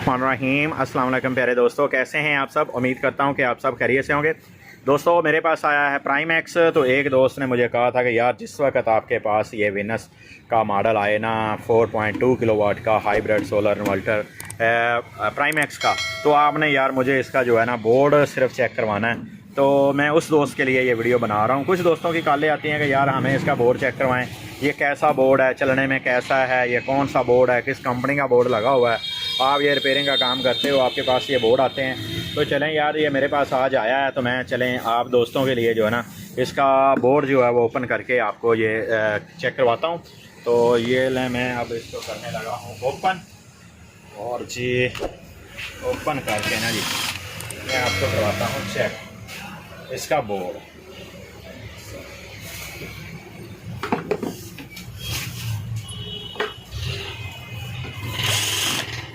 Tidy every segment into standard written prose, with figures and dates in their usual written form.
रहीम अस्सलाम वालेकुम प्यारे दोस्तों, कैसे हैं आप सब। उम्मीद करता हूं कि आप सब खैरियत से होंगे। दोस्तों मेरे पास आया है प्राइम एक्स। तो एक दोस्त ने मुझे कहा था कि यार जिस वक्त आपके पास ये विनस का मॉडल आए ना 4.2 किलोवाट का hybrid solar inverter prime x का, तो आपने यार मुझे इसका जो है ना बोर्ड सिर्फ चेक करवाना है। तो मैं उस दोस्त के लिए ये वीडियो बना रहा हूँ। कुछ दोस्तों की कॉलें आती हैं कि यार हमें इसका बोर्ड चेक करवाएं, ये कैसा बोर्ड है, चलने में कैसा है, ये कौन सा बोर्ड है, किस कंपनी का बोर्ड लगा हुआ है। आप ये रिपेयरिंग का काम करते हो, आपके पास ये बोर्ड आते हैं। तो चलें यार, ये मेरे पास आज आया है तो मैं चलें आप दोस्तों के लिए जो है ना इसका बोर्ड जो है वो ओपन करके आपको ये चेक करवाता हूँ। तो ये लें, मैं अब इसको करने लगा हूँ ओपन। और जी ओपन करके ना जी मैं आपको करवाता हूँ चेक इसका बोर्ड।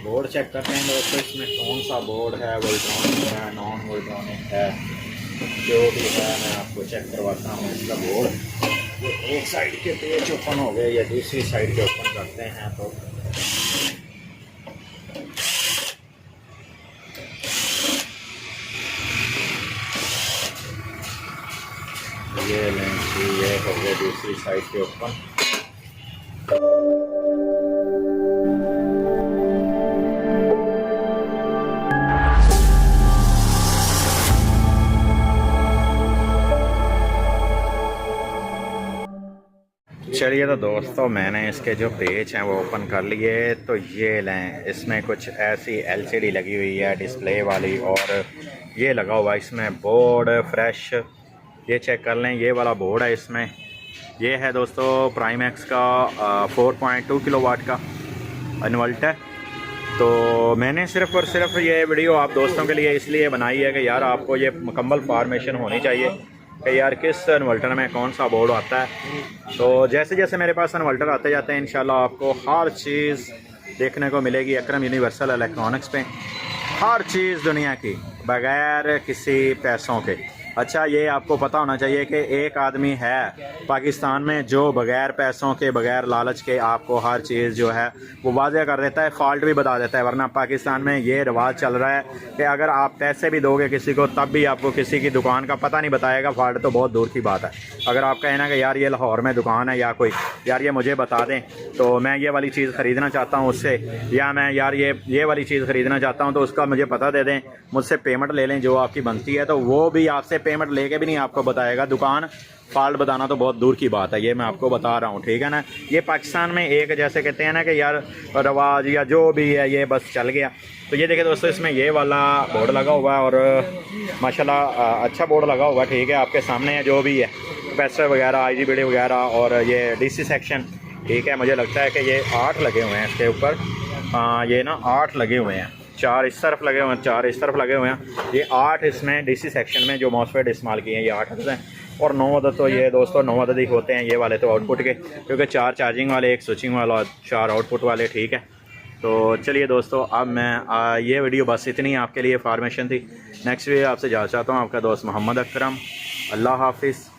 बोर्ड चेक करते हैं दोस्तों, इसमें कौन सा बोर्ड है, वोल्ट्रॉनिक है, नॉन वोल्ट्रॉनिक है, जो भी है मैं आपको चेक करवाता हूँ इसका बोर्ड। ये एक साइड के पेज ओपन हो गए या दूसरी साइड के ओपन करते हैं तो ये लेंस ये हो गया दूसरी साइड के ओपन। चलिए तो दोस्तों मैंने इसके जो पेज हैं वो ओपन कर लिए। तो ये लें, इसमें कुछ ऐसी एलसीडी लगी हुई है डिस्प्ले वाली, और ये लगा हुआ है इसमें बोर्ड फ्रेश। ये चेक कर लें, ये वाला बोर्ड है इसमें। ये है दोस्तों प्राइम एक्स का 4.2 किलोवाट का इन्वर्टर। तो मैंने सिर्फ़ और सिर्फ ये वीडियो आप दोस्तों के लिए इसलिए बनाई है कि यार आपको ये मुकम्मल फॉर्मेशन होनी चाहिए कि यार किस इन्वर्टर में कौन सा बोर्ड आता है। तो जैसे जैसे मेरे पास इन्वर्टर आते जाते हैं इंशाल्लाह आपको हर चीज़ देखने को मिलेगी अकरम यूनिवर्सल इलेक्ट्रॉनिक्स पे। हर चीज़ दुनिया की बग़ैर किसी पैसों के। अच्छा, ये आपको पता होना चाहिए कि एक आदमी है पाकिस्तान में जो बग़ैर पैसों के बग़ैर लालच के आपको हर चीज़ जो है वो वाज़ह कर देता है, फ़ॉल्ट भी बता देता है। वरना पाकिस्तान में ये रिवाज चल रहा है कि अगर आप पैसे भी दोगे किसी को तब भी आपको किसी की दुकान का पता नहीं बताएगा। फ़ॉल्ट तो बहुत दूर की बात है। अगर आप कहें ना कि यार ये लाहौर में दुकान है या कोई यार ये मुझे बता दें तो मैं ये वाली चीज़ ख़रीदना चाहता हूँ उससे, या मैं यार ये वाली चीज़ ख़रीदना चाहता हूँ तो उसका मुझे पता दे दें, मुझसे पेमेंट ले लें जो आपकी बनती है, तो वो भी आपसे पेमेंट लेके भी नहीं आपको बताएगा दुकान। फॉल्ट बताना तो बहुत दूर की बात है, ये मैं आपको बता रहा हूँ, ठीक है ना। ये पाकिस्तान में एक जैसे कहते हैं ना कि यार रवाज या जो भी है ये बस चल गया। तो ये देखिए दोस्तों, इसमें ये वाला बोर्ड लगा हुआ है और माशाल्लाह अच्छा बोर्ड लगा हुआ है, ठीक है। आपके सामने है जो भी है कैपेसिटर वगैरह, IGBT वगैरह और ये DC सेक्शन, ठीक है। मुझे लगता है कि ये 8 लगे हुए हैं इसके ऊपर। ये ना 8 लगे हुए हैं, 4 इस तरफ लगे हुए हैं, 4 इस तरफ लगे हुए हैं। ये 8 इसमें DC सेक्शन में जो मॉसफेट इस्तेमाल किए हैं ये 8 हैं। और 9 अदद तो ये दोस्तों 9 अदद ही होते हैं ये वाले तो आउटपुट के, क्योंकि 4 चार्जिंग वाले, 1 स्विचिंग वाला, 4 आउटपुट वाले, ठीक है। तो चलिए दोस्तों, अब मैं ये वीडियो बस इतनी आपके लिए फॉर्मेशन थी। नेक्स्ट वीडियो आपसे जा चाहता हूँ, आपका दोस्त मोहम्मद अकरम। अल्लाह हाफिज़।